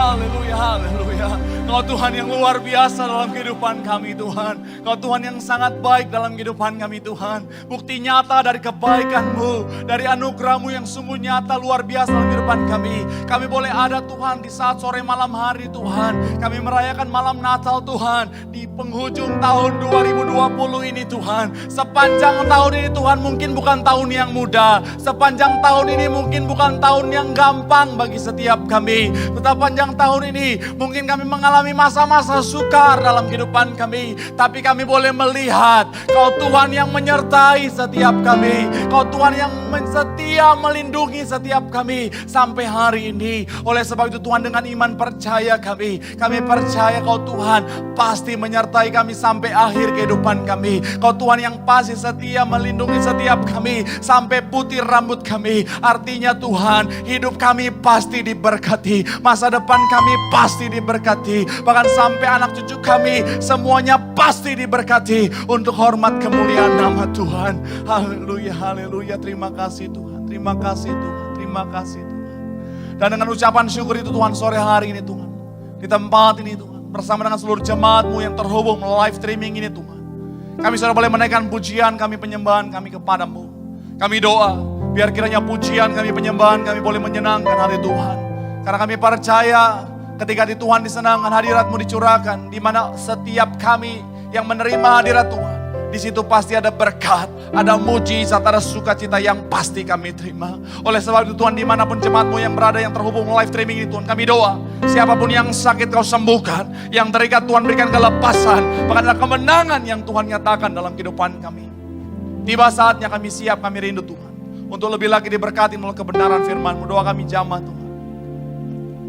Haleluya, haleluya. Kau Tuhan yang luar biasa dalam kehidupan kami Tuhan. Kau Tuhan yang sangat baik dalam kehidupan kami Tuhan. Bukti nyata dari kebaikan-Mu, dari anugerah-Mu yang sungguh nyata luar biasa dalam kehidupan kami. Kami boleh ada Tuhan di saat sore malam hari Tuhan. Kami merayakan malam Natal Tuhan. Di penghujung tahun 2020 ini Tuhan. Sepanjang tahun ini Tuhan mungkin bukan tahun yang mudah. Sepanjang tahun ini mungkin bukan tahun yang gampang bagi setiap kami. Sepanjang tahun ini mungkin kami mengalami masa-masa sukar dalam kehidupan kami. Tapi kami boleh melihat Kau Tuhan yang menyertai setiap kami. Kau Tuhan yang setia melindungi setiap kami sampai hari ini. Oleh sebab itu Tuhan dengan iman percaya kami percaya Kau Tuhan pasti menyertai kami sampai akhir kehidupan kami. Kau Tuhan yang pasti setia melindungi setiap kami sampai putih rambut kami. Artinya Tuhan hidup kami pasti diberkati. Masa depan kami pasti diberkati. Bahkan sampai anak cucu kami semuanya pasti diberkati. Untuk hormat kemuliaan nama Tuhan. Haleluya, haleluya. Terima kasih Tuhan. Terima kasih Tuhan. Terima kasih Tuhan. Dan dengan ucapan syukur itu Tuhan sore hari ini Tuhan. Di tempat ini Tuhan. Bersama dengan seluruh jemaat-Mu yang terhubung live streaming ini Tuhan. Kami sudah boleh menaikkan pujian kami, penyembahan kami kepadamu. Kami doa, biar kiranya pujian kami, penyembahan kami boleh menyenangkan hati Tuhan. Karena kami percaya ketika di Tuhan disenangkan, hadirat-Mu dicurahkan. Di mana setiap kami yang menerima hadirat Tuhan, di situ pasti ada berkat, ada mujizat, ada sukacita yang pasti kami terima. Oleh sebab itu Tuhan, dimanapun jemaat-Mu yang berada, yang terhubung live streaming ini Tuhan, kami doa, siapapun yang sakit Kau sembuhkan, yang terikat Tuhan berikan kelepasan, bahkan ada kemenangan yang Tuhan nyatakan dalam kehidupan kami. Tiba saatnya kami siap, kami rindu Tuhan, untuk lebih lagi diberkati melalui kebenaran firman-Mu. Doa kami jamah Tuhan,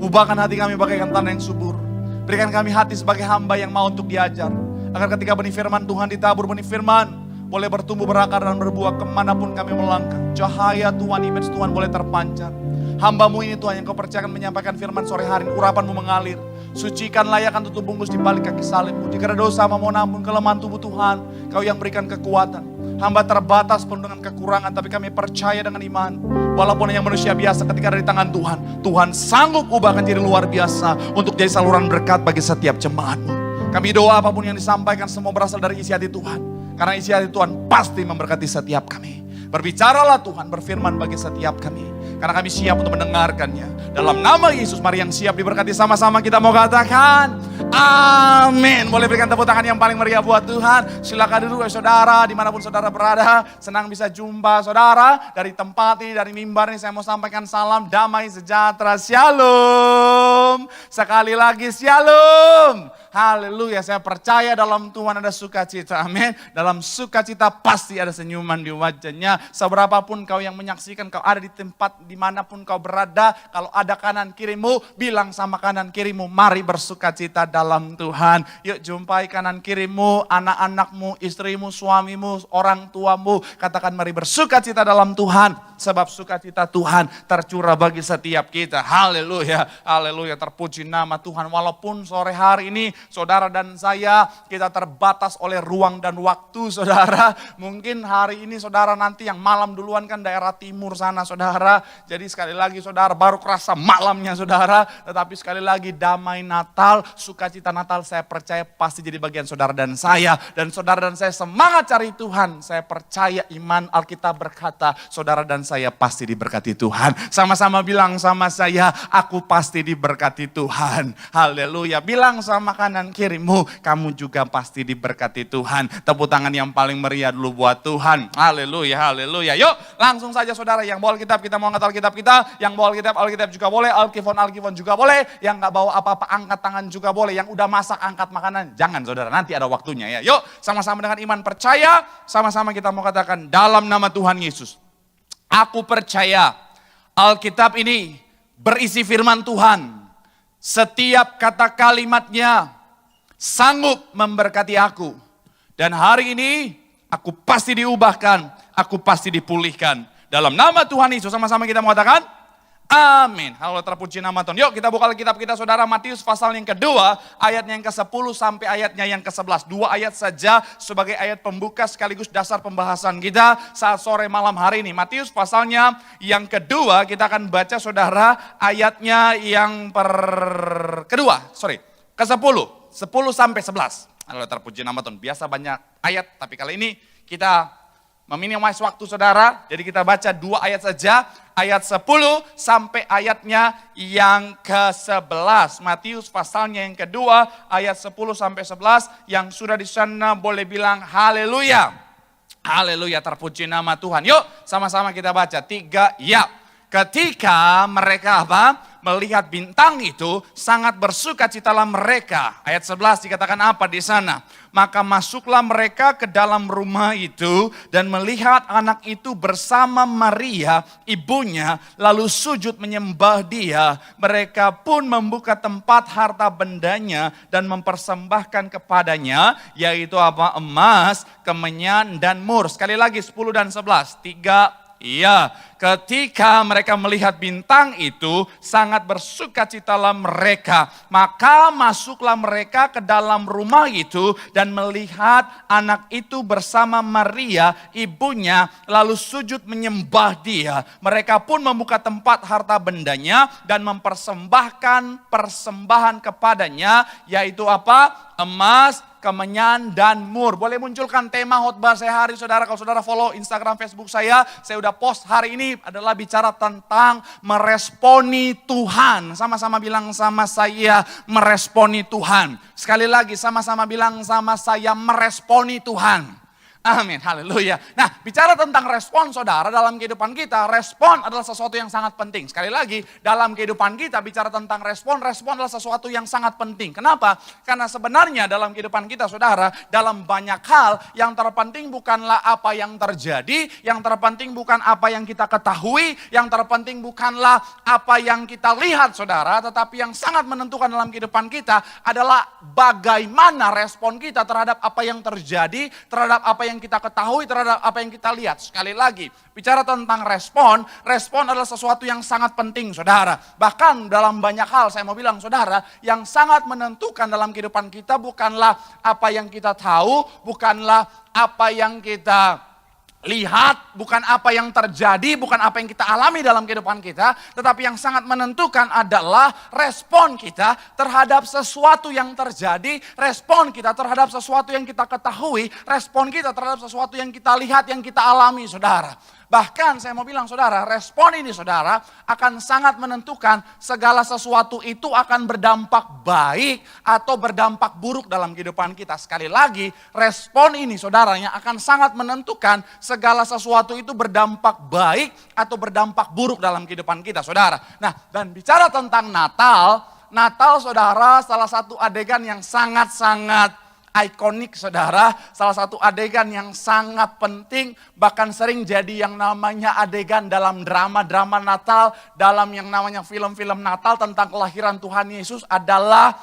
ubahkan hati kami bagaikan tanah yang subur. Berikan kami hati sebagai hamba yang mau untuk diajar, agar ketika benih firman Tuhan ditabur, benih firman boleh bertumbuh berakar dan berbuah kemanapun kami melangkah. Cahaya Tuhan, image Tuhan boleh terpancar. Hamba-Mu ini Tuhan yang Kau percayakan menyampaikan firman sore hari, urapan-Mu mengalir. Sucikan, layakkan, tutup bungkus di balik kaki salib-Mu. Jika ada dosa, mohon ampun, kelemahan tubuh Tuhan, Kau yang berikan kekuatan. Hamba terbatas penuh dengan kekurangan, tapi kami percaya dengan iman. Walaupun yang manusia biasa, ketika ada di tangan Tuhan, Tuhan sanggup ubahkan jadi luar biasa untuk jadi saluran berkat bagi setiap jemaat-Mu. Kami doa apapun yang disampaikan semua berasal dari isi hati Tuhan. Karena isi hati Tuhan pasti memberkati setiap kami. Berbicaralah Tuhan, berfirman bagi setiap kami. Karena kami siap untuk mendengarkannya. Dalam nama Yesus, mari yang siap diberkati sama-sama kita mau katakan amin. Boleh berikan tepuk tangan yang paling meriah buat Tuhan. Silakan duduk saudara, dimanapun saudara berada. Senang bisa jumpa saudara. Dari tempat ini, dari mimbar ini saya mau sampaikan salam damai sejahtera. Shalom. Sekali lagi shalom. Haleluya, saya percaya dalam Tuhan ada sukacita, amin. Dalam sukacita pasti ada senyuman di wajahnya. Seberapapun kau yang menyaksikan, kau ada di tempat dimanapun kau berada. Kalau ada kanan kirimu, bilang sama kanan kirimu, mari bersukacita dalam Tuhan. Yuk jumpai kanan kirimu, anak-anakmu, istrimu, suamimu, orang tuamu. Katakan mari bersukacita dalam Tuhan. Sebab sukacita Tuhan tercurah bagi setiap kita. Haleluya, haleluya, terpuji nama Tuhan. Walaupun sore hari ini saudara dan saya kita terbatas oleh ruang dan waktu saudara. Mungkin hari ini saudara nanti yang malam duluan kan daerah timur sana saudara. Jadi sekali lagi saudara baru kerasa malamnya saudara. Tetapi sekali lagi damai Natal, sukacita Natal saya percaya pasti jadi bagian saudara dan saya. Dan saudara dan saya semangat cari Tuhan. Saya percaya iman Alkitab berkata saudara dan saya pasti diberkati Tuhan. Sama-sama bilang sama saya, aku pasti diberkati Tuhan. Haleluya. Bilang sama kanan kirimu, kamu juga pasti diberkati Tuhan. Tepuk tangan yang paling meriah dulu buat Tuhan. Haleluya, haleluya. Yuk langsung saja saudara, yang bawa Alkitab kita mau angkat Alkitab kita. Yang bawa Alkitab juga boleh, Alkifon juga boleh. Yang gak bawa apa-apa angkat tangan juga boleh. Yang udah masak angkat makanan, jangan saudara, nanti ada waktunya ya. Yuk sama-sama dengan iman percaya, sama-sama kita mau katakan dalam nama Tuhan Yesus. Aku percaya Alkitab ini berisi firman Tuhan. Setiap kata kalimatnya sanggup memberkati aku. Dan hari ini aku pasti diubahkan, aku pasti dipulihkan. Dalam nama Tuhan Yesus sama-sama kita mengatakan Amin. Halo, terpuji nama Tuhan. Yuk kita buka Alkitab kita saudara, Matius pasal yang kedua, ayatnya yang ke-10 sampai ayatnya yang ke-11. 2 ayat saja sebagai ayat pembuka sekaligus dasar pembahasan kita saat sore malam hari ini. Matius pasalnya yang kedua, kita akan baca saudara ayatnya yang ke-10. 10 sampai 11. Halo, terpuji nama Tuhan. Biasa banyak ayat, tapi kali ini kita meminimais waktu saudara, jadi kita baca 2 ayat saja, ayat 10 sampai ayatnya yang ke-11. Matius pasalnya yang kedua, ayat 10 sampai 11, yang sudah di sana boleh bilang haleluya. Haleluya, terpuji nama Tuhan. Yuk sama-sama kita baca, 3, ya. Ketika mereka melihat bintang itu, sangat bersukacitalah mereka. Ayat 11 dikatakan apa di sana? Maka masuklah mereka ke dalam rumah itu dan melihat anak itu bersama Maria, ibunya, lalu sujud menyembah dia. Mereka pun membuka tempat harta bendanya dan mempersembahkan kepadanya, yaitu emas, kemenyan, dan mur. Sekali lagi 10 dan 11, 3, iya, ketika mereka melihat bintang itu, sangat bersukacitalah mereka. Maka masuklah mereka ke dalam rumah itu dan melihat anak itu bersama Maria, ibunya, lalu sujud menyembah dia. Mereka pun membuka tempat harta bendanya dan mempersembahkan persembahan kepadanya, yaitu emas, kemenyan, dan mur. Boleh munculkan tema khotbah saya hari saudara. Kalau saudara follow Instagram, Facebook saya udah post hari ini adalah bicara tentang meresponi Tuhan. Sama-sama bilang sama saya, meresponi Tuhan. Sekali lagi sama-sama bilang sama saya, meresponi Tuhan. Amin, haleluya. Nah, bicara tentang respon saudara dalam kehidupan kita, respon adalah sesuatu yang sangat penting. Sekali lagi, dalam kehidupan kita bicara tentang respon adalah sesuatu yang sangat penting. Kenapa? Karena sebenarnya dalam kehidupan kita saudara, dalam banyak hal, yang terpenting bukanlah apa yang terjadi, yang terpenting bukan apa yang kita ketahui, yang terpenting bukanlah apa yang kita lihat saudara, tetapi yang sangat menentukan dalam kehidupan kita adalah bagaimana respon kita terhadap apa yang terjadi, terhadap apa yang kita ketahui, terhadap apa yang kita lihat. Sekali lagi, bicara tentang respon adalah sesuatu yang sangat penting saudara. Bahkan dalam banyak hal saya mau bilang saudara, yang sangat menentukan dalam kehidupan kita bukanlah apa yang kita tahu, bukanlah apa yang kita lihat, bukan apa yang terjadi, bukan apa yang kita alami dalam kehidupan kita, tetapi yang sangat menentukan adalah respon kita terhadap sesuatu yang terjadi, respon kita terhadap sesuatu yang kita ketahui, respon kita terhadap sesuatu yang kita lihat, yang kita alami saudara. Bahkan saya mau bilang saudara, respon ini saudara akan sangat menentukan segala sesuatu itu akan berdampak baik atau berdampak buruk dalam kehidupan kita. Sekali lagi, respon ini saudaranya akan sangat menentukan segala sesuatu itu berdampak baik atau berdampak buruk dalam kehidupan kita saudara. Nah, dan bicara tentang Natal saudara salah satu adegan yang sangat-sangat ikonik saudara, salah satu adegan yang sangat penting, bahkan sering jadi yang namanya adegan dalam drama-drama Natal, dalam yang namanya film-film Natal tentang kelahiran Tuhan Yesus adalah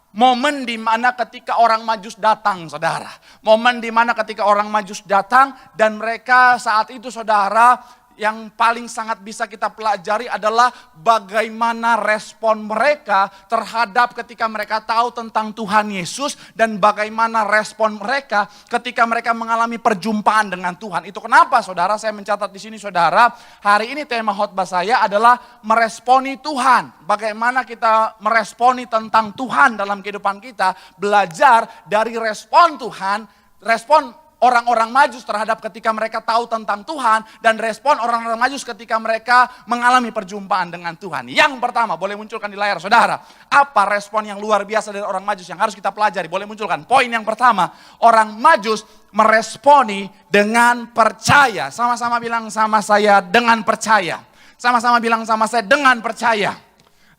momen di mana ketika orang Majus datang saudara. Momen di mana ketika orang Majus datang dan mereka saat itu saudara, yang paling sangat bisa kita pelajari adalah bagaimana respon mereka terhadap ketika mereka tahu tentang Tuhan Yesus dan bagaimana respon mereka ketika mereka mengalami perjumpaan dengan Tuhan. Itu kenapa saudara saya mencatat di sini saudara, hari ini tema khotbah saya adalah meresponi Tuhan. Bagaimana kita meresponi tentang Tuhan dalam kehidupan kita, belajar dari respon Tuhan, respon orang-orang Majus terhadap ketika mereka tahu tentang Tuhan dan respon orang-orang Majus ketika mereka mengalami perjumpaan dengan Tuhan. Yang pertama, boleh munculkan di layar saudara. Apa respon yang luar biasa dari orang Majus yang harus kita pelajari? Boleh munculkan. Poin yang pertama, orang Majus meresponi dengan percaya. Sama-sama bilang sama saya, dengan percaya. Sama-sama bilang sama saya, dengan percaya.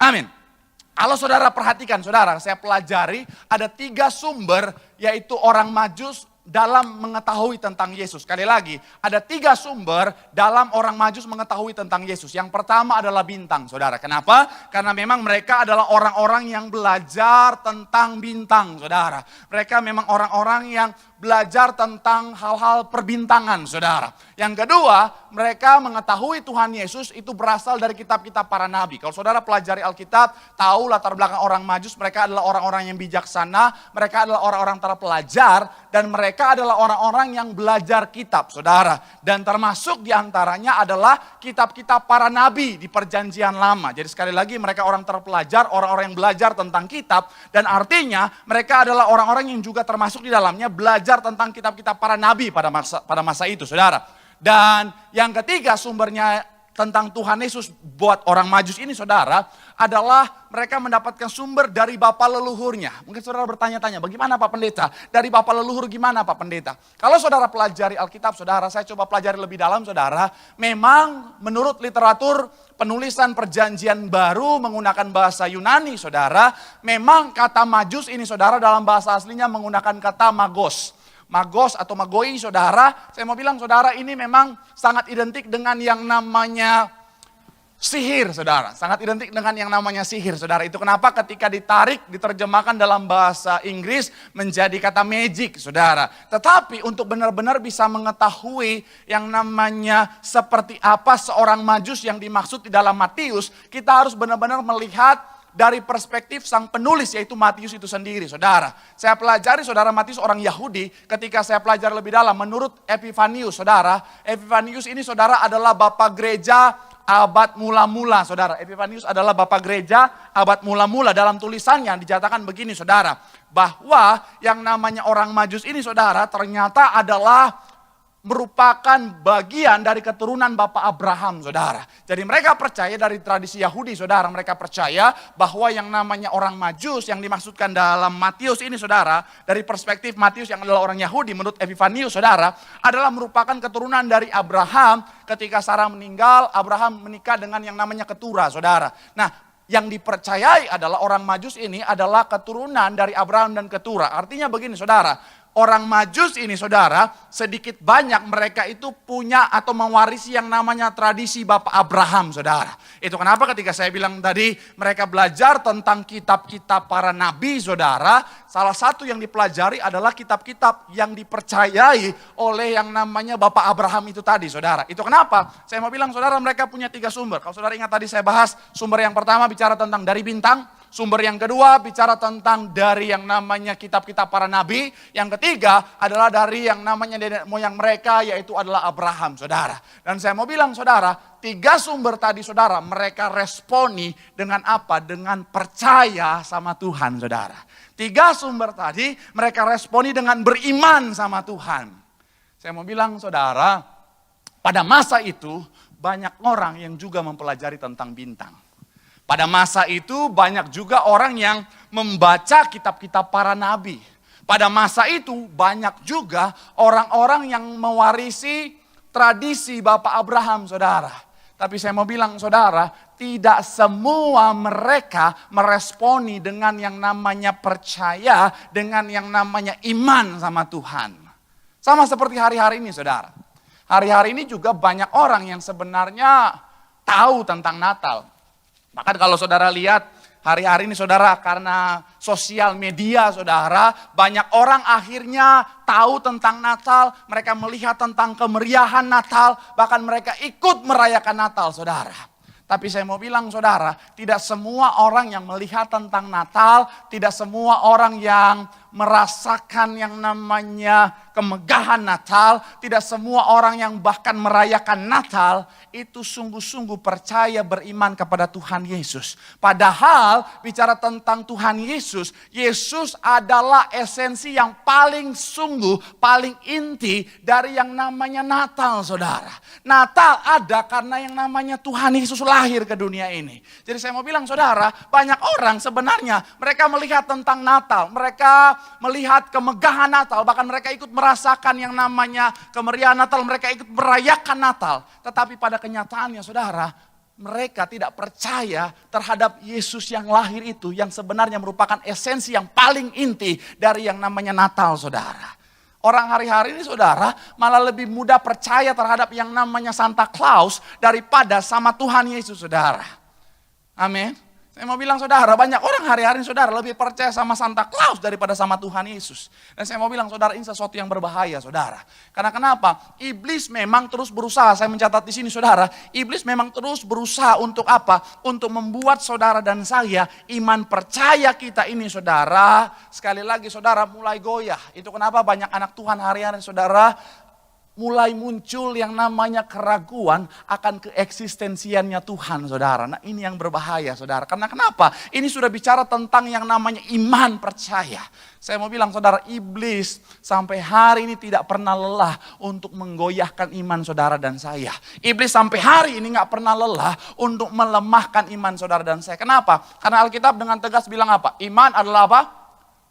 Amin. Kalau saudara perhatikan saudara, saya pelajari ada 3 sumber yaitu orang Majus dalam mengetahui tentang Yesus. Sekali lagi, ada 3 sumber dalam orang Majus mengetahui tentang Yesus. Yang pertama adalah bintang, saudara. Kenapa? Karena memang mereka adalah orang-orang yang belajar tentang bintang, saudara. Mereka memang orang-orang yang belajar tentang hal-hal perbintangan, saudara. Yang kedua, mereka mengetahui Tuhan Yesus itu berasal dari kitab-kitab para nabi. Kalau saudara pelajari Alkitab, tahu latar belakang orang Majus, mereka adalah orang-orang yang bijaksana, mereka adalah orang-orang terpelajar, dan mereka adalah orang-orang yang belajar kitab, saudara. Dan termasuk diantaranya adalah kitab-kitab para nabi di perjanjian lama. Jadi sekali lagi mereka orang terpelajar, orang-orang yang belajar tentang kitab, dan artinya mereka adalah orang-orang yang juga termasuk di dalamnya belajar tentang kitab-kitab para nabi pada masa itu, saudara. Dan yang ketiga sumbernya tentang Tuhan Yesus buat orang Majus ini, saudara, adalah mereka mendapatkan sumber dari bapa leluhurnya. Mungkin saudara bertanya-tanya, bagaimana Pak Pendeta? Dari bapa leluhur gimana Pak Pendeta? Kalau saudara pelajari Alkitab, saudara, saya coba pelajari lebih dalam, saudara. Memang menurut literatur penulisan perjanjian baru menggunakan bahasa Yunani, saudara. Memang kata Majus ini, saudara, dalam bahasa aslinya menggunakan kata magos. Magos atau magoi, saudara, saya mau bilang saudara, ini memang sangat identik dengan yang namanya sihir, saudara. Sangat identik dengan yang namanya sihir, saudara. Itu kenapa ketika diterjemahkan dalam bahasa Inggris menjadi kata magic, saudara. Tetapi untuk benar-benar bisa mengetahui yang namanya seperti apa seorang Majus yang dimaksud di dalam Matius, kita harus benar-benar melihat dari perspektif sang penulis, yaitu Matius itu sendiri, saudara. Saya pelajari, saudara, Matius orang Yahudi. Ketika saya pelajari lebih dalam, menurut Epifanius, saudara, Epifanius ini, saudara, adalah bapak gereja abad mula-mula, saudara. Epifanius adalah bapak gereja abad mula-mula. Dalam tulisannya dinyatakan begini, saudara, bahwa yang namanya orang Majus ini, saudara, ternyata adalah merupakan bagian dari keturunan Bapak Abraham, saudara. Jadi mereka percaya dari tradisi Yahudi, saudara. Mereka percaya bahwa yang namanya orang Majus yang dimaksudkan dalam Matius ini, saudara, dari perspektif Matius yang adalah orang Yahudi, menurut Epifanius, saudara, adalah merupakan keturunan dari Abraham. Ketika Sarah meninggal, Abraham menikah dengan yang namanya keturah, saudara. Nah, yang dipercayai adalah orang Majus ini adalah keturunan dari Abraham dan keturah. Artinya begini, saudara. Orang Majus ini, saudara, sedikit banyak mereka itu punya atau mewarisi yang namanya tradisi Bapak Abraham, saudara. Itu kenapa ketika saya bilang tadi mereka belajar tentang kitab-kitab para nabi, saudara. Salah satu yang dipelajari adalah kitab-kitab yang dipercayai oleh yang namanya Bapak Abraham itu tadi, saudara. Itu kenapa saya mau bilang, saudara, mereka punya 3 sumber. Kalau saudara ingat tadi saya bahas, sumber yang pertama bicara tentang dari bintang. Sumber yang kedua bicara tentang dari yang namanya kitab-kitab para nabi. Yang ketiga adalah dari yang namanya nenek moyang mereka, yaitu adalah Abraham, saudara. Dan saya mau bilang, saudara, 3 sumber tadi, saudara, mereka responi dengan apa? Dengan percaya sama Tuhan, saudara. 3 sumber tadi mereka responi dengan beriman sama Tuhan. Saya mau bilang, saudara, pada masa itu banyak orang yang juga mempelajari tentang bintang. Pada masa itu banyak juga orang yang membaca kitab-kitab para nabi. Pada masa itu banyak juga orang-orang yang mewarisi tradisi Bapak Abraham, saudara. Tapi saya mau bilang, saudara, tidak semua mereka meresponi dengan yang namanya percaya, dengan yang namanya iman sama Tuhan. Sama seperti hari-hari ini, saudara. Hari-hari ini juga banyak orang yang sebenarnya tahu tentang Natal. Bahkan kalau saudara lihat hari-hari ini, saudara, karena sosial media, saudara, banyak orang akhirnya tahu tentang Natal, mereka melihat tentang kemeriahan Natal, bahkan mereka ikut merayakan Natal, saudara. Tapi saya mau bilang, saudara, tidak semua orang yang melihat tentang Natal, tidak semua orang yang merasakan yang namanya kemegahan Natal, tidak semua orang yang bahkan merayakan Natal, itu sungguh-sungguh percaya beriman kepada Tuhan Yesus. Padahal bicara tentang Tuhan Yesus, Yesus adalah esensi yang paling sungguh, paling inti dari yang namanya Natal, saudara. Natal ada karena yang namanya Tuhan Yesus lahir ke dunia ini. Jadi saya mau bilang, saudara, banyak orang sebenarnya mereka melihat tentang Natal, mereka melihat kemegahan Natal, bahkan mereka ikut merasakan yang namanya kemeriahan Natal, mereka ikut merayakan Natal. Tetapi pada kenyataannya, saudara, mereka tidak percaya terhadap Yesus yang lahir itu, yang sebenarnya merupakan esensi yang paling inti dari yang namanya Natal, saudara. Orang hari-hari ini saudara malah lebih mudah percaya terhadap yang namanya Santa Claus daripada sama Tuhan Yesus saudara. Amin. Saya mau bilang saudara, banyak orang hari-hari ini saudara lebih percaya sama Santa Claus daripada sama Tuhan Yesus. Dan saya mau bilang saudara, ini sesuatu yang berbahaya saudara. Karena kenapa? Iblis memang terus berusaha, saya mencatat di sini saudara, iblis memang terus berusaha untuk apa? Untuk membuat saudara dan saya, iman percaya kita ini saudara, sekali lagi saudara mulai goyah. Itu kenapa banyak anak Tuhan hari-hari saudara, mulai muncul yang namanya keraguan akan keeksistensiannya Tuhan saudara. Nah ini yang berbahaya saudara. Karena kenapa? Ini sudah bicara tentang yang namanya iman percaya. Saya mau bilang saudara, iblis sampai hari ini tidak pernah lelah untuk menggoyahkan iman saudara dan saya. Iblis sampai hari ini gak pernah lelah untuk melemahkan iman saudara dan saya. Kenapa? Karena Alkitab dengan tegas bilang apa? Iman adalah apa?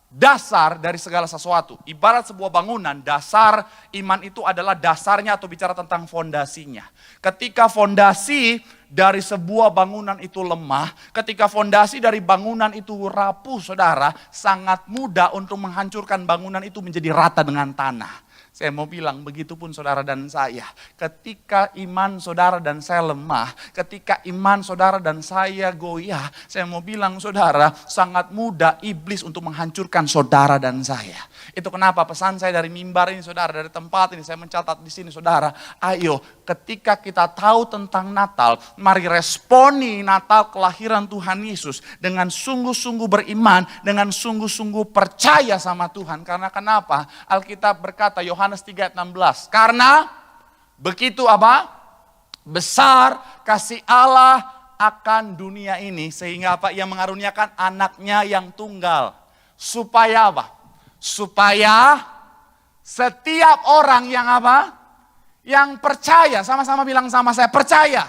Dasar dari segala sesuatu. Ibarat sebuah bangunan, dasar iman itu adalah dasarnya atau bicara tentang fondasinya. Ketika fondasi dari sebuah bangunan itu lemah, ketika fondasi dari bangunan itu rapuh saudara, sangat mudah untuk menghancurkan bangunan itu menjadi rata dengan tanah. Saya mau bilang begitupun saudara dan saya. Ketika iman saudara dan saya lemah, ketika iman saudara dan saya goyah, saya mau bilang saudara, sangat mudah iblis untuk menghancurkan saudara dan saya. Itu kenapa pesan saya dari mimbar ini saudara, dari tempat ini saya mencatat di sini saudara. Ayo, ketika kita tahu tentang Natal, mari responi Natal kelahiran Tuhan Yesus dengan sungguh-sungguh beriman, dengan sungguh-sungguh percaya sama Tuhan. Karena kenapa? Alkitab berkata Yohanes 3:16, karena begitu apa? Besar kasih Allah akan dunia ini sehingga apa? Ia mengaruniakan anaknya yang tunggal. Supaya apa? Supaya setiap orang yang apa? Yang percaya, sama-sama bilang sama saya, percaya.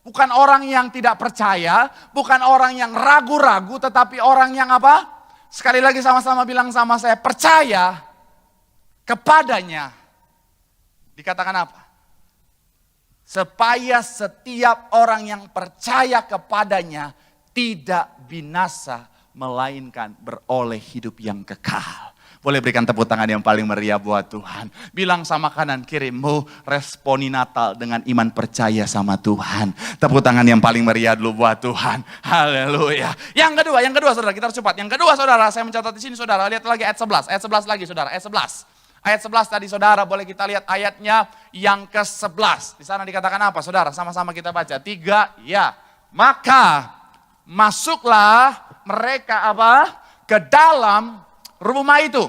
Bukan orang yang tidak percaya, bukan orang yang ragu-ragu, tetapi orang yang apa? Sekali lagi sama-sama bilang sama saya, percaya kepadanya. Dikatakan apa? Supaya setiap orang yang percaya kepadanya tidak binasa, melainkan beroleh hidup yang kekal. Boleh berikan tepuk tangan yang paling meriah buat Tuhan. Bilang sama kanan kirimu, responi Natal dengan iman percaya sama Tuhan. Tepuk tangan yang paling meriah dulu buat Tuhan. Haleluya. Yang kedua saudara, kita harus cepat. Yang kedua saudara, saya mencatat di sini saudara, lihat lagi ayat 11. Ayat 11 lagi saudara, ayat 11. Ayat 11 tadi saudara, boleh kita lihat ayatnya yang ke-11. Di sana dikatakan apa saudara? Sama-sama kita baca. 3, ya. Maka masuklah mereka apa? Ke dalam rumah itu.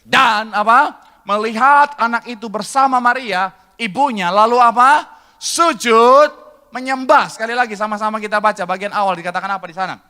Dan apa? Melihat anak itu bersama Maria, ibunya, lalu apa? Sujud, menyembah. Sekali lagi sama-sama kita baca bagian awal, dikatakan apa di sana?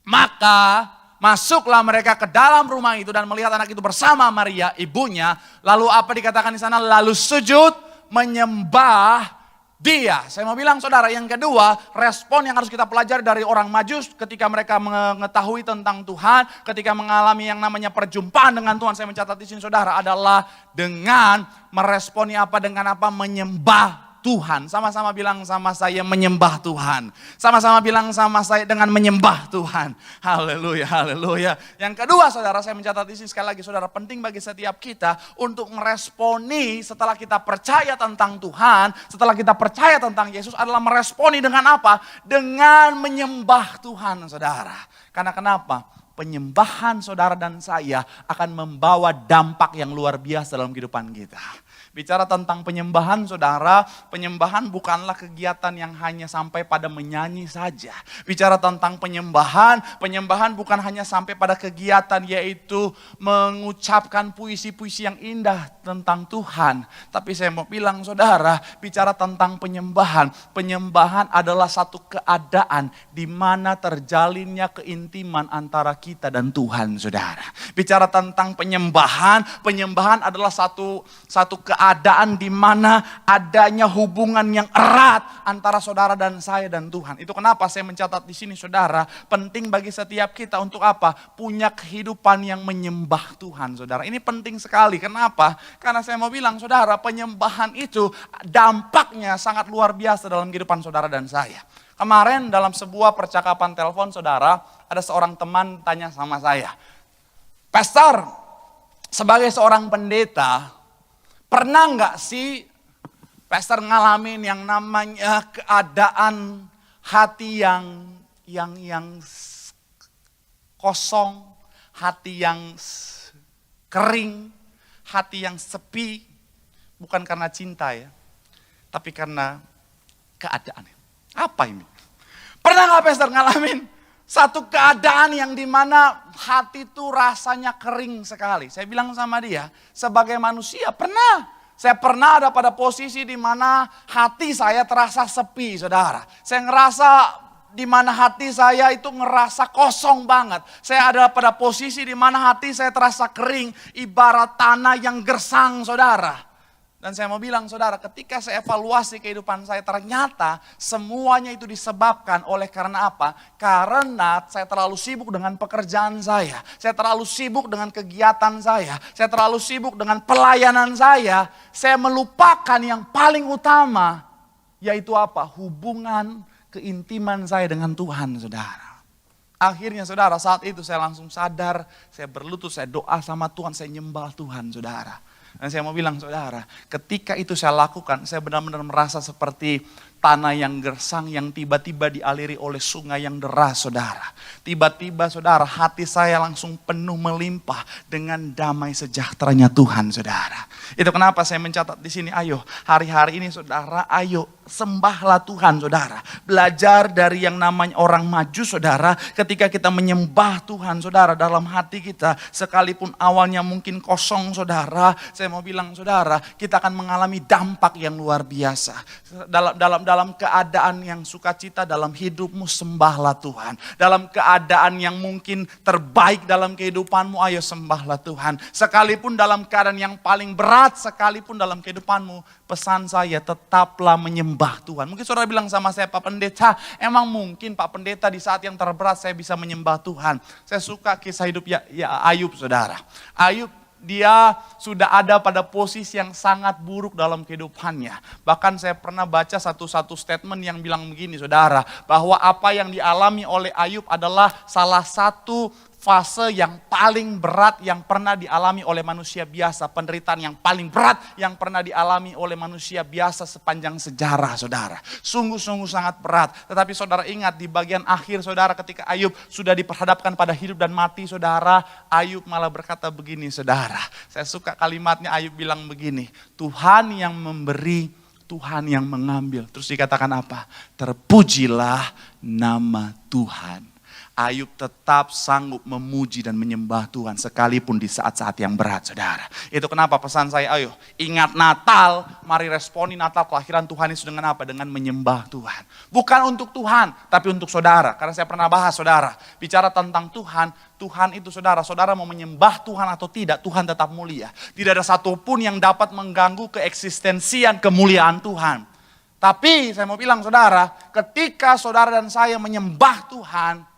Maka masuklah mereka ke dalam rumah itu dan melihat anak itu bersama Maria, ibunya. Lalu apa dikatakan di sana? Lalu sujud, menyembah dia. Saya mau bilang saudara, yang kedua, respon yang harus kita pelajari dari orang Majus ketika mereka mengetahui tentang Tuhan, ketika mengalami yang namanya perjumpaan dengan Tuhan, saya mencatat di sini saudara, adalah dengan meresponi apa? Dengan apa? Menyembah Tuhan. Sama-sama bilang sama saya, menyembah Tuhan. Sama-sama bilang sama saya, dengan menyembah Tuhan. Haleluya, haleluya. Yang kedua saudara, saya mencatat di sini sekali lagi saudara, penting bagi setiap kita untuk meresponi setelah kita percaya tentang Tuhan, setelah kita percaya tentang Yesus, adalah meresponi dengan apa? Dengan menyembah Tuhan saudara. Karena kenapa? Penyembahan saudara dan saya akan membawa dampak yang luar biasa dalam kehidupan kita. Bicara tentang penyembahan saudara, penyembahan bukanlah kegiatan yang hanya sampai pada menyanyi saja. Bicara tentang penyembahan, penyembahan bukan hanya sampai pada kegiatan yaitu mengucapkan puisi-puisi yang indah tentang Tuhan. Tapi saya mau bilang saudara, bicara tentang penyembahan, penyembahan adalah satu keadaan di mana terjalinnya keintiman antara kita dan Tuhan saudara. Bicara tentang penyembahan, penyembahan adalah satu keadaan di mana adanya hubungan yang erat antara saudara dan saya dan Tuhan. Itu kenapa saya mencatat di sini saudara, penting bagi setiap kita untuk apa? Punya kehidupan yang menyembah Tuhan saudara. Ini penting sekali. Kenapa? Karena saya mau bilang saudara, penyembahan itu dampaknya sangat luar biasa dalam kehidupan saudara dan saya. Kemarin dalam sebuah percakapan telepon saudara, ada seorang teman tanya sama saya, Pastor, sebagai seorang pendeta, pernah nggak sih pastor ngalamin yang namanya keadaan hati yang kosong, hati yang kering, hati yang sepi, bukan karena cinta ya, tapi karena keadaan. Apa ini? Pernah nggak pastor ngalamin satu keadaan yang dimana hati itu rasanya kering sekali? Saya bilang sama dia, sebagai manusia pernah. Saya pernah ada pada posisi di mana hati saya terasa sepi, saudara. Saya ngerasa di mana hati saya itu ngerasa kosong banget. Saya ada pada posisi di mana hati saya terasa kering, ibarat tanah yang gersang, saudara. Dan saya mau bilang saudara, ketika saya evaluasi kehidupan saya, ternyata semuanya itu disebabkan oleh karena apa? Karena saya terlalu sibuk dengan pekerjaan saya terlalu sibuk dengan kegiatan saya terlalu sibuk dengan pelayanan saya melupakan yang paling utama, yaitu apa? Hubungan keintiman saya dengan Tuhan, saudara. Akhirnya saudara, saat itu saya langsung sadar, saya berlutut, saya doa sama Tuhan, saya nyembah Tuhan, saudara. Dan saya mau bilang saudara, ketika itu saya lakukan, saya benar-benar merasa seperti tanah yang gersang yang tiba-tiba dialiri oleh sungai yang deras, saudara. Tiba-tiba saudara, hati saya langsung penuh melimpah dengan damai sejahteranya Tuhan, saudara. Itu kenapa saya mencatat di sini, ayo hari-hari ini saudara, ayo sembahlah Tuhan, saudara. Belajar dari yang namanya orang maju, saudara. Ketika kita menyembah Tuhan, saudara, dalam hati kita, sekalipun awalnya mungkin kosong, saudara, saya mau bilang saudara, kita akan mengalami dampak yang luar biasa. Dalam keadaan yang sukacita dalam hidupmu, sembahlah Tuhan. Dalam keadaan yang mungkin terbaik dalam kehidupanmu, ayo sembahlah Tuhan. Sekalipun dalam keadaan yang paling berat, sekalipun dalam kehidupanmu, pesan saya tetaplah menyembah Tuhan. Mungkin saudara bilang sama saya, Pak Pendeta, emang mungkin Pak Pendeta di saat yang terberat saya bisa menyembah Tuhan. Saya suka kisah hidup ya Ayub, saudara. Ayub, dia sudah ada pada posisi yang sangat buruk dalam kehidupannya. Bahkan saya pernah baca satu statement yang bilang begini, saudara, bahwa apa yang dialami oleh Ayub adalah salah satu fase yang paling berat yang pernah dialami oleh manusia biasa. Penderitaan yang paling berat yang pernah dialami oleh manusia biasa sepanjang sejarah, saudara. Sungguh-sungguh sangat berat. Tetapi saudara ingat, di bagian akhir saudara, ketika Ayub sudah diperhadapkan pada hidup dan mati, saudara, Ayub malah berkata begini, saudara. Saya suka kalimatnya, Ayub bilang begini, Tuhan yang memberi, Tuhan yang mengambil. Terus dikatakan apa? Terpujilah nama Tuhan. Ayub tetap sanggup memuji dan menyembah Tuhan sekalipun di saat-saat yang berat, saudara. Itu kenapa pesan saya, ayo ingat Natal, mari responi Natal kelahiran Tuhan Yesus dengan apa? Dengan menyembah Tuhan. Bukan untuk Tuhan, tapi untuk saudara. Karena saya pernah bahas, saudara, bicara tentang Tuhan, Tuhan itu saudara mau menyembah Tuhan atau tidak, Tuhan tetap mulia. Tidak ada satupun yang dapat mengganggu keeksistensian kemuliaan Tuhan. Tapi saya mau bilang saudara, ketika saudara dan saya menyembah Tuhan,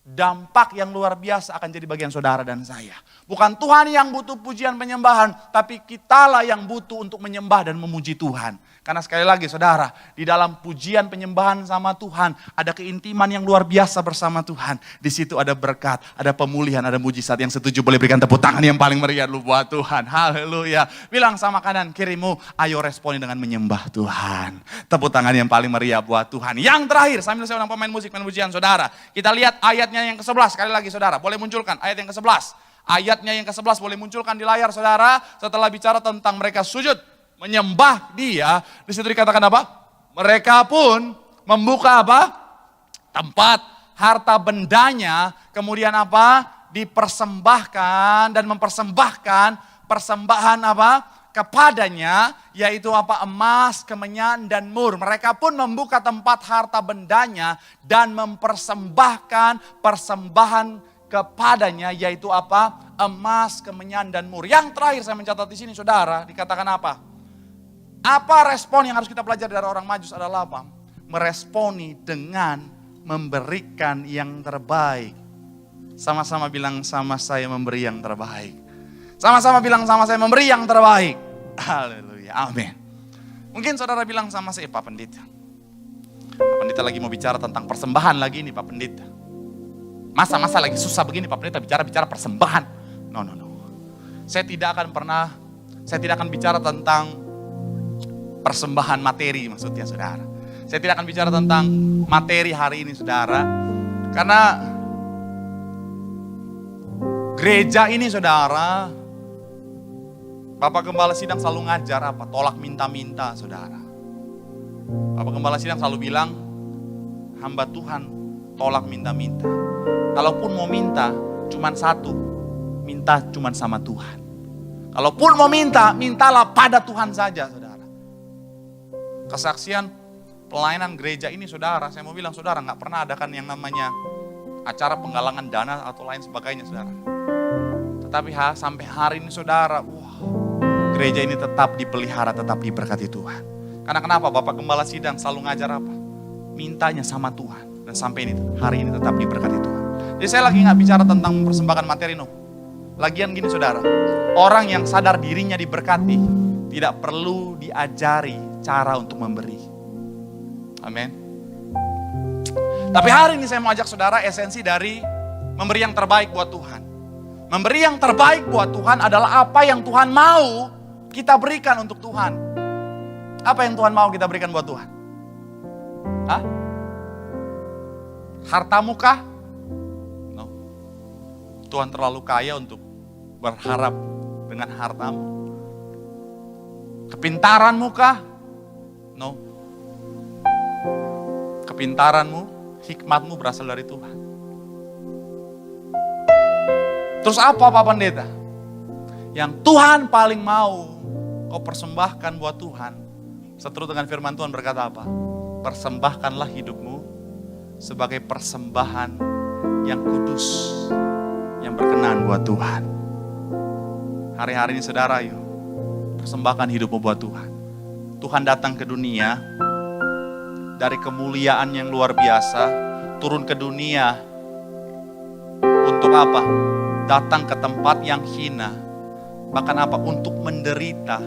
dampak yang luar biasa akan jadi bagian saudara dan saya. Bukan Tuhan yang butuh pujian penyembahan, tapi kitalah yang butuh untuk menyembah dan memuji Tuhan. Karena sekali lagi saudara, di dalam pujian penyembahan sama Tuhan, ada keintiman yang luar biasa bersama Tuhan. Di situ ada berkat, ada pemulihan, ada mujizat. Yang setuju boleh berikan tepuk tangan yang paling meriah dulu buat Tuhan. Haleluya. Bilang sama kanan kirimu, ayo responi dengan menyembah Tuhan. Tepuk tangan yang paling meriah buat Tuhan. Yang terakhir, sambil saya ulang pemain musik, pemain pujian saudara. Kita lihat ayatnya yang ke-11, sekali lagi saudara. Boleh munculkan ayat yang ke-11. Ayatnya yang ke-11 boleh munculkan di layar saudara. Setelah bicara tentang mereka sujud, menyembah dia, di situ dikatakan apa? Mereka pun membuka apa? Tempat harta bendanya, kemudian apa? Dipersembahkan dan mempersembahkan persembahan apa? Kepadanya, yaitu apa? Emas, kemenyan, dan mur. Mereka pun membuka tempat harta bendanya dan mempersembahkan persembahan kepadanya, yaitu apa? Emas, kemenyan, dan mur. Yang terakhir saya mencatat di sini saudara, dikatakan apa? Apa respon yang harus kita pelajari dari orang Majus adalah apa? Meresponi dengan memberikan yang terbaik. Sama-sama bilang sama saya memberi yang terbaik. Sama-sama bilang sama saya memberi yang terbaik. Haleluya, amin. Mungkin saudara bilang sama saya, Pak Pendeta. Pak Pendeta lagi mau bicara tentang persembahan lagi nih Pak Pendeta. Masa lagi susah begini Pak Pendeta bicara persembahan. No. saya tidak akan bicara tentang persembahan materi maksudnya saudara. Saya tidak akan bicara tentang materi hari ini saudara. Karena gereja ini saudara, Bapak Gembala Sidang selalu ngajar apa? Tolak minta-minta saudara. Bapak Gembala Sidang selalu bilang, hamba Tuhan tolak minta-minta. Kalaupun mau minta, cuman satu, minta cuman sama Tuhan. Kalaupun mau minta, mintalah pada Tuhan saja saudara. Kesaksian pelayanan gereja ini saudara, saya mau bilang saudara, gak pernah adakan yang namanya acara penggalangan dana atau lain sebagainya saudara. Tetapi sampai hari ini saudara, gereja ini tetap dipelihara, tetap diberkati Tuhan. Karena kenapa? Bapak Gembala Sidang selalu ngajar apa? Mintanya sama Tuhan. Dan sampai ini, hari ini tetap diberkati Tuhan. Jadi saya lagi gak bicara tentang mempersembahkan materi, no. Lagian gini saudara, orang yang sadar dirinya diberkati, tidak perlu diajari cara untuk memberi. Amin. Tapi hari ini saya mau ajak saudara esensi dari memberi yang terbaik buat Tuhan. Memberi yang terbaik buat Tuhan adalah apa yang Tuhan mau kita berikan untuk Tuhan. Apa yang Tuhan mau kita berikan buat Tuhan? Hah? Hartamu kah? No. Tuhan terlalu kaya untuk berharap dengan hartamu. Kepintaranmu kah? No. Kepintaranmu, hikmatmu berasal dari Tuhan. Terus apa Pak Pendeta? Yang Tuhan paling mau kau persembahkan buat Tuhan. Seturut dengan firman Tuhan berkata apa? Persembahkanlah hidupmu sebagai persembahan yang kudus, yang berkenan buat Tuhan. Hari-hari ini saudara, yuk persembahkan hidupmu buat Tuhan. Tuhan datang ke dunia dari kemuliaan yang luar biasa, turun ke dunia untuk apa? Datang ke tempat yang hina, bahkan apa? Untuk menderita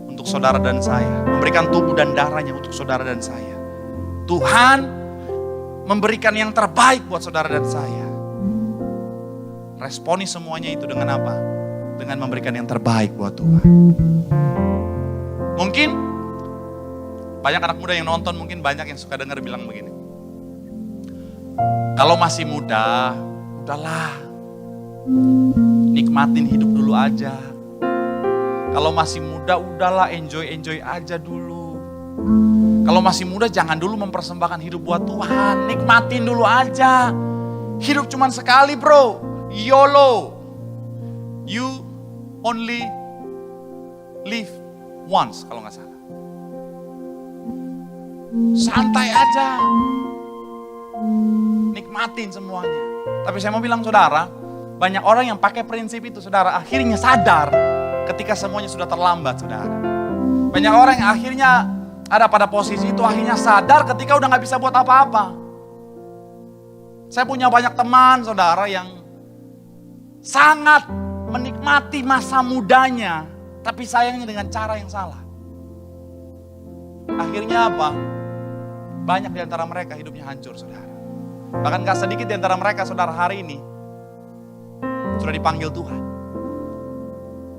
untuk saudara dan saya, memberikan tubuh dan darahnya untuk saudara dan saya. Tuhan memberikan yang terbaik buat saudara dan saya. Responi semuanya itu dengan apa? Dengan memberikan yang terbaik buat Tuhan. Mungkin banyak anak muda yang nonton, mungkin banyak yang suka dengar bilang begini. Kalau masih muda, udahlah, nikmatin hidup dulu aja. Kalau masih muda, udahlah enjoy aja dulu. Kalau masih muda, jangan dulu mempersembahkan hidup buat Tuhan. Nikmatin dulu aja. Hidup cuma sekali bro, YOLO. You only live once kalau nggak salah. Santai aja. Nikmatin semuanya. Tapi saya mau bilang saudara, banyak orang yang pakai prinsip itu saudara, akhirnya sadar ketika semuanya sudah terlambat saudara. Banyak orang yang akhirnya ada pada posisi itu, akhirnya sadar ketika udah gak bisa buat apa-apa. Saya punya banyak teman saudara yang sangat menikmati masa mudanya, tapi sayangnya dengan cara yang salah. Akhirnya apa? Banyak di antara mereka hidupnya hancur saudara. Bahkan gak sedikit di antara mereka saudara hari ini sudah dipanggil Tuhan.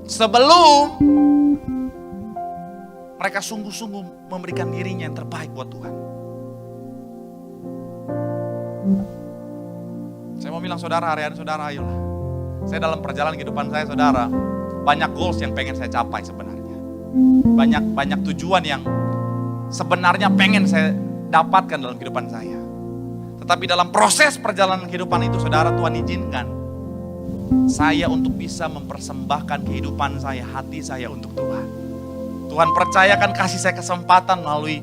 Sebelum mereka sungguh-sungguh memberikan dirinya yang terbaik buat Tuhan. Saya mau bilang saudara, hari-hari saudara ayolah. Saya dalam perjalanan kehidupan saya saudara, banyak goals yang pengen saya capai sebenarnya. Banyak tujuan yang sebenarnya pengen saya dapatkan dalam kehidupan saya. Tetapi dalam proses perjalanan kehidupan itu saudara, Tuhan izinkan saya untuk bisa mempersembahkan kehidupan saya, hati saya untuk Tuhan. Tuhan percayakan, kasih saya kesempatan melalui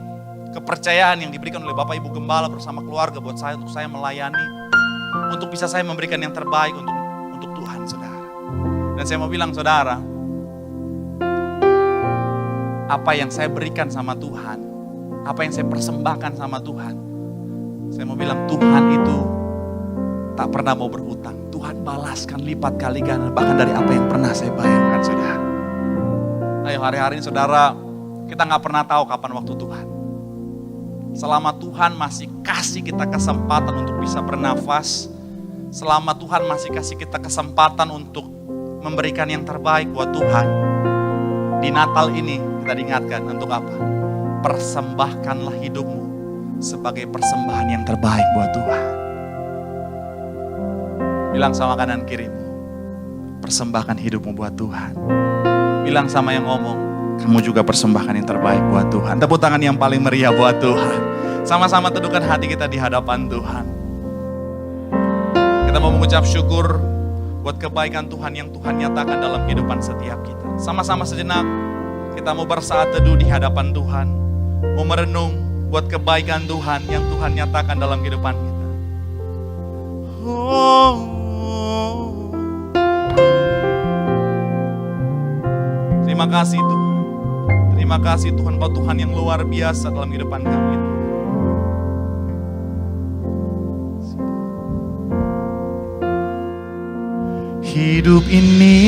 kepercayaan yang diberikan oleh Bapak Ibu Gembala bersama keluarga buat saya, untuk saya melayani, untuk bisa saya memberikan yang terbaik untuk Tuhan saudara. Dan saya mau bilang saudara, apa yang saya berikan sama Tuhan, apa yang saya persembahkan sama Tuhan, saya mau bilang Tuhan itu tak pernah mau berhutang. Tuhan balaskan lipat kali ganda bahkan dari apa yang pernah saya bayangkan saudara. Ayo hari-hari ini saudara, kita gak pernah tahu kapan waktu Tuhan. Selama Tuhan masih kasih kita kesempatan untuk bisa bernafas, selama Tuhan masih kasih kita kesempatan untuk memberikan yang terbaik buat Tuhan. Di Natal ini kita diingatkan untuk apa? Persembahkanlah hidupmu sebagai persembahan yang terbaik buat Tuhan. Bilang sama kanan kirimu, persembahkan hidupmu buat Tuhan. Bilang sama yang ngomong, kamu juga persembahkan yang terbaik buat Tuhan. Tepuk tangan yang paling meriah buat Tuhan. Sama-sama teduhkan hati kita di hadapan Tuhan. Kita mau mengucap syukur buat kebaikan Tuhan yang Tuhan nyatakan dalam kehidupan setiap kita. Sama-sama sejenak kita mau bersaat teduh di hadapan Tuhan. Mau merenung buat kebaikan Tuhan yang Tuhan nyatakan dalam kehidupan kita. Terima kasih Tuhan. Terima kasih Tuhan, Kau Tuhan yang luar biasa dalam kehidupan kami. Hidup ini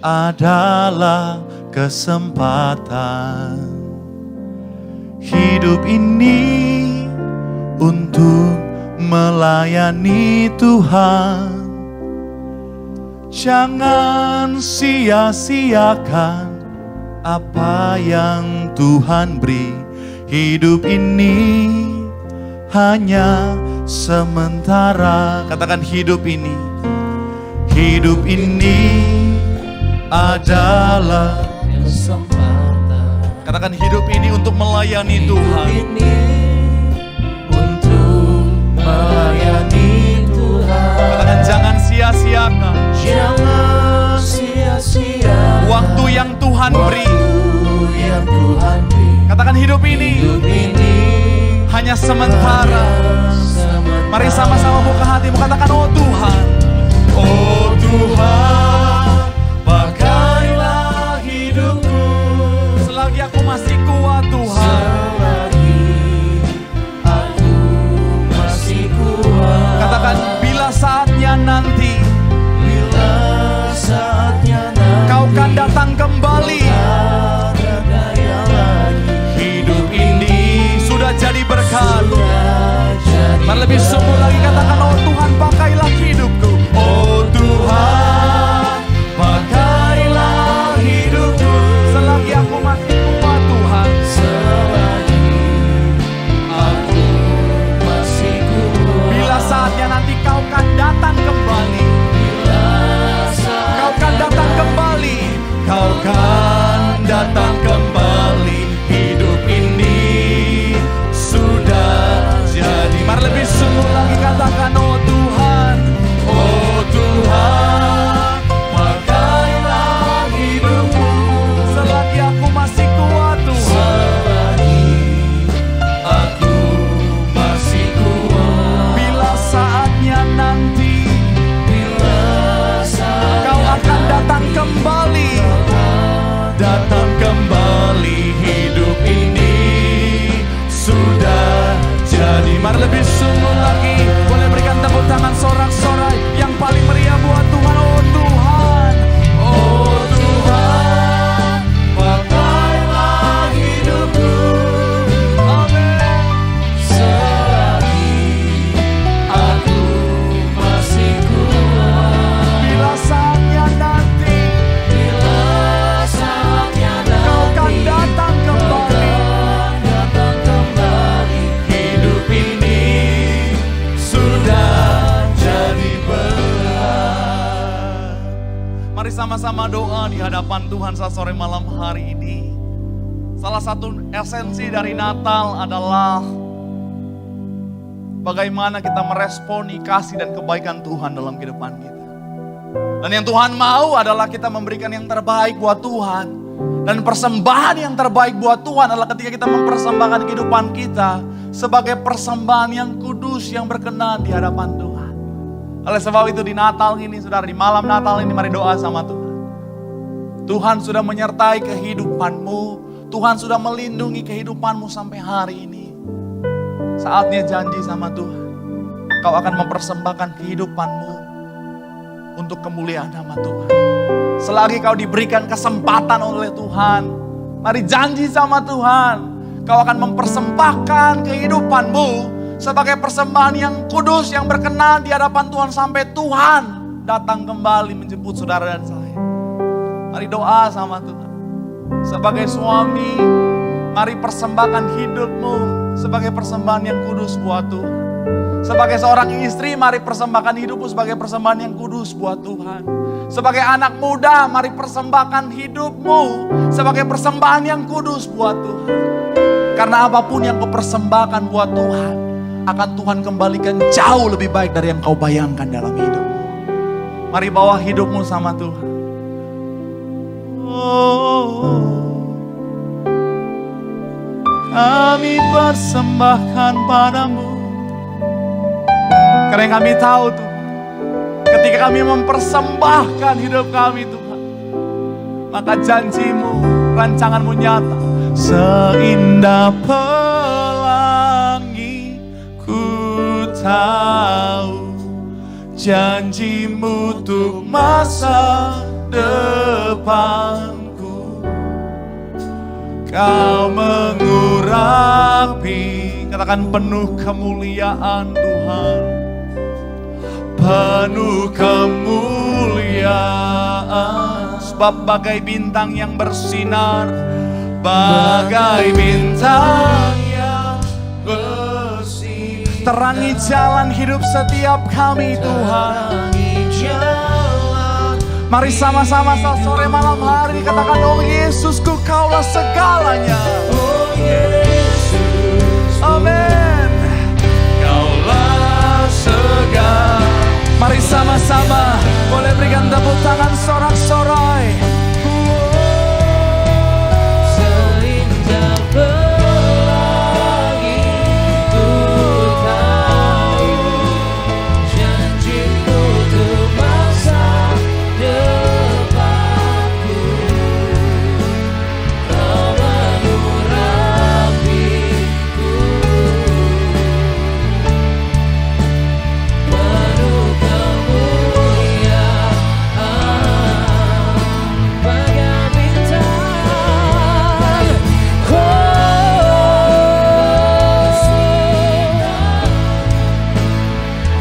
adalah kesempatan. Hidup ini untuk melayani Tuhan. Jangan sia-siakan apa yang Tuhan beri. Hidup ini hanya sementara. Katakan hidup ini. Hidup ini adalah kesempatan. Katakan hidup ini untuk melayani Tuhan. Hidup ini untuk melayani Tuhan. Katakan jangan sia-siakan. Jangan sia-siakan waktu yang Tuhan beri. Katakan hidup ini hanya sementara. Mari sama-sama buka hatimu, katakan oh Tuhan. Oh Tuhan, pakailah hidupku selagi aku masih kuat Tuhan. Selagi aku masih kuat. Katakan bila saatnya nanti, bila saatnya nanti Kau kan datang kembali. Hidup ini sudah jadi berkat. Mari lebih sungguh lagi katakan oh Tuhan pakailah hidupku. Oh Tuhan, pakailah hidupku selagi aku masih kuat Tuhan. Selagi aku masih kuat. Bila saatnya nanti Kau kan datang kembali. Kau kan datang kembali. Kau kan datang kembali. Hidup ini sudah jadi. Mari lebih sungguh lagi katakan oh Tuhan. Oh Tuhan, pakailah hidupku selagi aku masih kuat Tuhan. Selagi aku masih kuat. Bila saatnya nanti, bila saatnya Kau akan datang kembali. Datang kembali. Hidup ini sudah jadi. Mari lebih sungguh lagi. Boleh berikan tepuk tangan sorak-sorai yang paling meriah buat Tuhan. Oh Tuhan, oh Tuhan, pakailah hidupku. Amin. Selagi aku masih kuat. Bila saatnya nanti, bila saatnya nanti Kau kan datang kembali. Datang kembali. Hidup ini sudah jadi berat. Mari sama-sama doa di hadapan Tuhan saat sore malam hari ini. Salah satu esensi dari Natal adalah bagaimana kita meresponi kasih dan kebaikan Tuhan dalam kehidupan kita. Dan yang Tuhan mau adalah kita memberikan yang terbaik buat Tuhan. Dan persembahan yang terbaik buat Tuhan adalah ketika kita mempersembahkan kehidupan kita sebagai persembahan yang kudus, yang berkenan di hadapan Tuhan. Oleh sebab itu di Natal ini, saudara, di malam Natal ini mari doa sama Tuhan. Tuhan sudah menyertai kehidupanmu. Tuhan sudah melindungi kehidupanmu sampai hari ini. Saatnya janji sama Tuhan. Kau akan mempersembahkan kehidupanmu untuk kemuliaan nama Tuhan. Selagi kau diberikan kesempatan oleh Tuhan, mari janji sama Tuhan. Kau akan mempersembahkan kehidupanmu sebagai persembahan yang kudus, yang berkenan di hadapan Tuhan sampai Tuhan datang kembali menjemput saudara dan saya. Mari doa sama Tuhan. Sebagai suami, mari persembahkan hidupmu sebagai persembahan yang kudus buat Tuhan. Sebagai seorang istri, mari persembahkan hidupmu sebagai persembahan yang kudus buat Tuhan. Sebagai anak muda, mari persembahkan hidupmu sebagai persembahan yang kudus buat Tuhan. Karena apapun yang kau persembahkan buat Tuhan, akan Tuhan kembalikan jauh lebih baik dari yang kau bayangkan dalam hidupmu. Mari bawa hidupmu sama Tuhan. Kami persembahkan padamu. Karena kami tahu Tuhan, ketika kami mempersembahkan hidup kami Tuhan, maka janjimu, rancanganmu nyata. Seindah pelangi ku tahu, janjimu untuk masa depanku. Kau mengurapi, katakan penuh kemuliaan Tuhan. Penuh kemuliaan, sebab bagai bintang yang bersinar, bagai bintang yang bersinar. Terangi jalan hidup setiap kami Tuhan. Mari sama-sama sore malam hari katakan, oh Yesusku, Kaulah segalanya. Oh Yesus, amin. Kaulah segalanya. Mari sama-sama boleh berikan tepuk tangan sorak-sorai. Seindah pelangi ku tahu, janjimu untuk masa depanku. Kau mengurapiku, penuh kemuliaan, bagai bintang.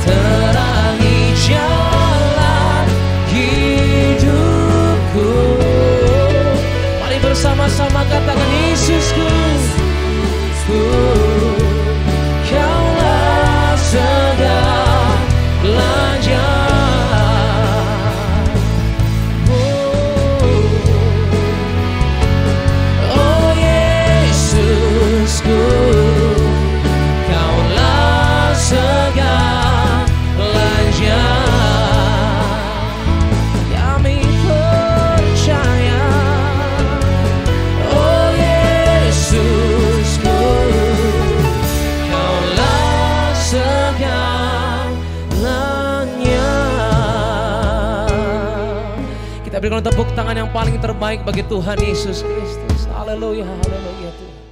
Terangi jalan hidupku. Mari bersama-sama katakan, Yesusku, Kaulah segalanya. Oh Yesusku, Kaulah segalanya. Kami percaya, oh Yesusku, Kaulah segalanya. Kita berikan tepuk tangan yang paling terbaik bagi Tuhan Yesus Kristus. Haleluya, haleluya Tuhan.